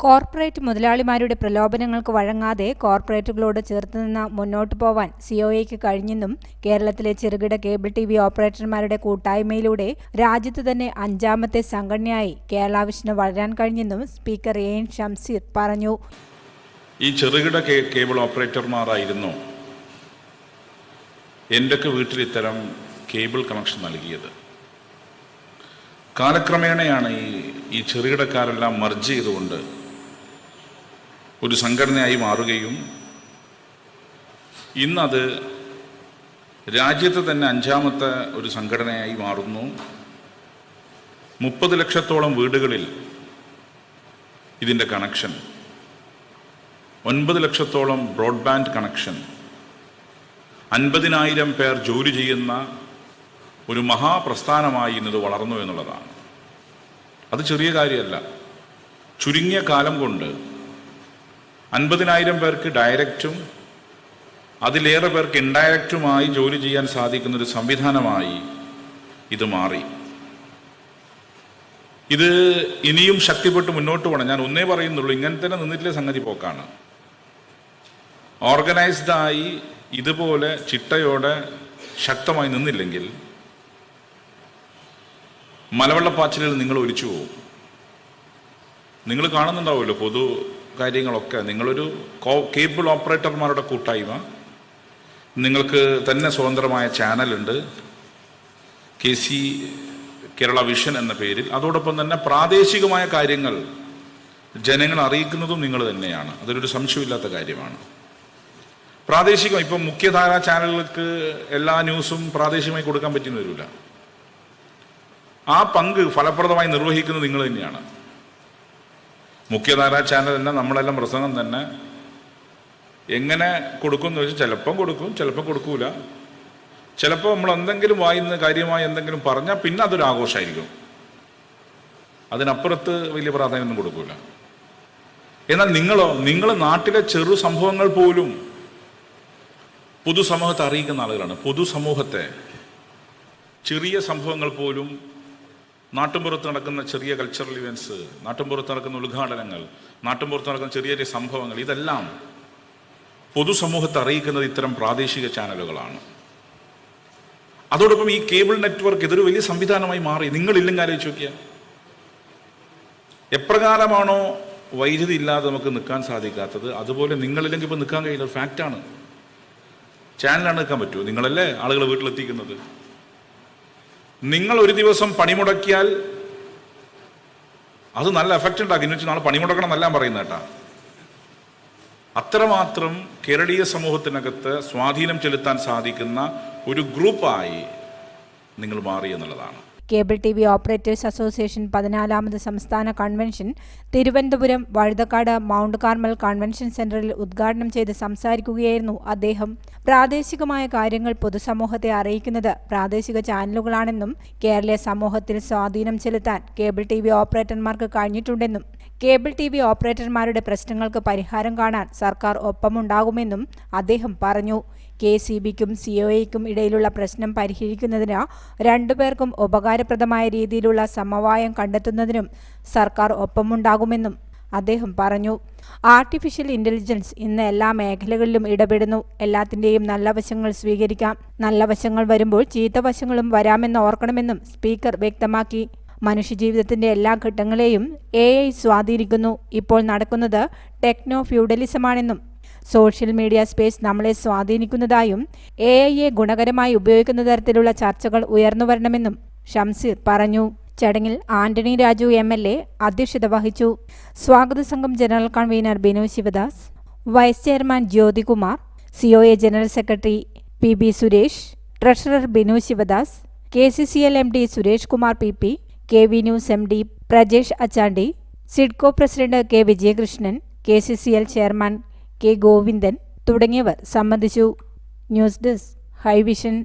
Corporate മുതലാളിമാരുടെ പ്രലോഭനങ്ങൾക്ക് വഴങ്ങാതെ കോർപ്പറേറ്റുകളോട് ചേർത്തുനിന്ന് മുന്നോട്ടു പോവാൻ സിഒഎയ്ക്ക് കഴിഞ്ഞെന്നും കേരളത്തിലെ ചെറുകിട കേബിൾ ടിവി ഓപ്പറേറ്റർമാരുടെ കൂട്ടായ്മയിലൂടെ രാജ്യത്ത് തന്നെ 5ാമത്തെ സംഘടനയായി കേരള വിഷന് വളരാൻ കഴിഞ്ഞെന്നും സ്പീക്കർ എൻ ഷംസീർ പറഞ്ഞു. ഈ ചെറുകിട കേബിൾ ഓപ്പറേറ്റർമാരായിരുന്നു എൻ്റെയൊക്കെ വീട്ടിൽ ഇത്തരം കേബിൾ കണക്ഷൻ നൽകിയത്. കാലക്രമേണയാണ് ഈ ചെറുകിടക്കാരെല്ലാം മർജ് ചെയ്തുകൊണ്ട് ഒരു സംഘടനയായി മാറുകയും ഇന്നത് രാജ്യത്ത് തന്നെ 5ാമത്തെ ഒരു സംഘടനയായി മാറുന്നു. 30 ലക്ഷത്തോളം വീടുകളിൽ ഇതിൻ്റെ കണക്ഷൻ, 9 ലക്ഷത്തോളം ബ്രോഡ്ബാൻഡ് കണക്ഷൻ, 50,000 പേർ ജോലി ചെയ്യുന്ന ഒരു മഹാപ്രസ്ഥാനമായി ഇന്നത് വളർന്നു എന്നുള്ളതാണ്. അത് ചെറിയ കാര്യമല്ല. ചുരുങ്ങിയ കാലം കൊണ്ട് 50,000 പേർക്ക് ഡയറക്റ്റും അതിലേറെ പേർക്ക് ഇൻഡയറക്റ്റുമായി ജോലി ചെയ്യാൻ സാധിക്കുന്നൊരു സംവിധാനമായി ഇത് മാറി. ഇത് ഇനിയും ശക്തിപ്പെട്ട് മുന്നോട്ട് പോകണം. ഞാൻ ഒന്നേ പറയുന്നുള്ളൂ, ഇങ്ങനെ തന്നെ നിന്നിട്ടില്ല സംഗതി പോക്കാണ്. ഓർഗനൈസ്ഡായി ഇതുപോലെ ചിട്ടയോടെ ശക്തമായി നിന്നില്ലെങ്കിൽ മലവെള്ളപ്പാച്ചിലിൽ നിങ്ങൾ ഒലിച്ചു പോകും. നിങ്ങൾ കാണുന്നുണ്ടാവുമല്ലോ പൊതു കാര്യങ്ങളൊക്കെ. നിങ്ങളൊരു കേബിൾ ഓപ്പറേറ്റർമാരുടെ കൂട്ടായ്മ, നിങ്ങൾക്ക് തന്നെ സ്വതന്ത്രമായ ചാനലുണ്ട്, KC കേരള വിഷൻ എന്ന പേരിൽ. അതോടൊപ്പം തന്നെ പ്രാദേശികമായ കാര്യങ്ങൾ ജനങ്ങളെ അറിയിക്കുന്നതും നിങ്ങൾ തന്നെയാണ്. അതൊരു സംശയമില്ലാത്ത കാര്യമാണ്. പ്രാദേശികം ഇപ്പം മുഖ്യധാരാ ചാനലുകൾക്ക് എല്ലാ ന്യൂസും പ്രാദേശികമായി കൊടുക്കാൻ പറ്റുന്ന വരില്ല. ആ പങ്ക് ഫലപ്രദമായി നിർവഹിക്കുന്നത് നിങ്ങൾ തന്നെയാണ്. മുഖ്യധാരാ ചാനൽ തന്നെ നമ്മളെല്ലാം പ്രസംഗം തന്നെ എങ്ങനെ കൊടുക്കും എന്ന് വെച്ചാൽ ചിലപ്പം കൊടുക്കും, ചിലപ്പോൾ കൊടുക്കൂല. ചിലപ്പോൾ നമ്മൾ എന്തെങ്കിലും വായിന്ന് കാര്യമായി എന്തെങ്കിലും പറഞ്ഞാൽ പിന്നെ അതൊരു ആഘോഷമായിരിക്കും. അതിനപ്പുറത്ത് വലിയ പ്രാധാന്യമൊന്നും കൊടുക്കൂല. എന്നാൽ നിങ്ങൾ നാട്ടിലെ ചെറു സംഭവങ്ങൾ പോലും പൊതുസമൂഹത്തെ അറിയിക്കുന്ന ആളുകളാണ്. പൊതുസമൂഹത്തെ ചെറിയ സംഭവങ്ങൾ പോലും, നാട്ടുമ്പുറത്ത് നടക്കുന്ന ചെറിയ കൾച്ചറൽ ഇവൻറ്റ്സ്, നാട്ടുമ്പുറത്ത് നടക്കുന്ന ഉദ്ഘാടനങ്ങൾ, നാട്ടുമ്പുറത്ത് നടക്കുന്ന ചെറിയ ചെറിയ സംഭവങ്ങൾ, ഇതെല്ലാം പൊതുസമൂഹത്തെ അറിയിക്കുന്നത് ഇത്തരം പ്രാദേശിക ചാനലുകളാണ്. അതോടൊപ്പം ഈ കേബിൾ നെറ്റ്വർക്ക് ഇതൊരു വലിയ സംവിധാനമായി മാറി. നിങ്ങളില്ലെങ്കിൽ ആലോചിച്ച് നോക്കിയാൽ എപ്രകാരമാണോ വൈദ്യുതി ഇല്ലാതെ നമുക്ക് നിൽക്കാൻ സാധിക്കാത്തത്, അതുപോലെ നിങ്ങളില്ലെങ്കിൽ ഇപ്പോൾ നിൽക്കാൻ കഴിയുന്ന ഒരു ഫാക്റ്റാണ്. ചാനലാണ് നിൽക്കാൻ പറ്റുമോ? നിങ്ങളല്ലേ ആളുകൾ വീട്ടിലെത്തിക്കുന്നത്. നിങ്ങൾ ഒരു ദിവസം പണിമുടക്കിയാൽ അത് നല്ല എഫക്റ്റ് ഉണ്ടാക്കി. എന്ന് വെച്ചാൽ നാളെ പണിമുടക്കണം എന്നെല്ലാം പറയുന്നത് കേട്ടാ. അത്രമാത്രം കേരളീയ സമൂഹത്തിനകത്ത് സ്വാധീനം ചെലുത്താൻ സാധിക്കുന്ന ഒരു ഗ്രൂപ്പായി നിങ്ങൾ മാറി എന്നുള്ളതാണ്. കേബിൾ ടിവി ഓപ്പറേറ്റേഴ്സ് അസോസിയേഷൻ 14ാമത് സംസ്ഥാന convention Thiruvananthapuram Vazhuthacaud mount Carmel convention സെന്ററിൽ ഉദ്ഘാടനം ചെയ്ത് സംസാരിക്കുകയായിരുന്നു അദ്ദേഹം. പ്രാദേശികമായ കാര്യങ്ങൾ പൊതുസമൂഹത്തെ അറിയിക്കുന്നത് പ്രാദേശിക ചാനലുകളാണെന്നും കേരളീയ സമൂഹത്തിൽ സ്വാധീനം ചെലുത്താൻ കേബിൾ ടിവി ഓപ്പറേറ്റർമാർക്ക് കഴിഞ്ഞിട്ടുണ്ടെന്നും കേബിൾ ടിവി ഓപ്പറേറ്റർമാരുടെ പ്രശ്നങ്ങൾക്ക് പരിഹാരം കാണാൻ സർക്കാർ ഒപ്പമുണ്ടാകുമെന്നും അദ്ദേഹം പറഞ്ഞു. KCBക്കും COAയ്ക്കും ഇടയിലുള്ള പ്രശ്നം പരിഹരിക്കുന്നതിന് രണ്ടുപേർക്കും ഉപകാരപ്രദമായ രീതിയിലുള്ള സമവായം കണ്ടെത്തുന്നതിനും സർക്കാർ ഒപ്പമുണ്ടാകുമെന്നും അദ്ദേഹം പറഞ്ഞു. ആർട്ടിഫിഷ്യൽ ഇന്റലിജൻസ് ഇന്ന് എല്ലാ മേഖലകളിലും ഇടപെടുന്നു. എല്ലാത്തിൻ്റെയും നല്ല വശങ്ങൾ സ്വീകരിക്കാം. നല്ല വശങ്ങൾ വരുമ്പോൾ ചീത്ത വശങ്ങളും വരാമെന്ന് ഓർക്കണമെന്നും സ്പീക്കർ വ്യക്തമാക്കി. മനുഷ്യജീവിതത്തിന്റെ എല്ലാ ഘട്ടങ്ങളെയും AI സ്വാധീനിക്കുന്നു. ഇപ്പോൾ നടക്കുന്നത് ടെക്നോ ഫ്യൂഡലിസമാണെന്നും സോഷ്യൽ മീഡിയ സ്പേസ് നമ്മളെ സ്വാധീനിക്കുന്നതായും AIയെ ഗുണകരമായി ഉപയോഗിക്കുന്ന തരത്തിലുള്ള ചർച്ചകൾ ഉയർന്നുവരണമെന്നും ഷംസീർ പറഞ്ഞു. ചടങ്ങിൽ ആന്റണി രാജു MLA അധ്യക്ഷത വഹിച്ചു. സ്വാഗത സംഘം general convener Binu Sivadas, vice chairman Jyothikumar, COA general secretary PB Suresh, treasurer Binu Sivadas, KCCL MD Suresh Kumar PP, KV news MD Prajesh Achandi, Sidco president K Vijayakrishnan, KCCL chairman K Govindan തുടങ്ങിയവർ സംബന്ധിച്ചു. News desk Hi Vision.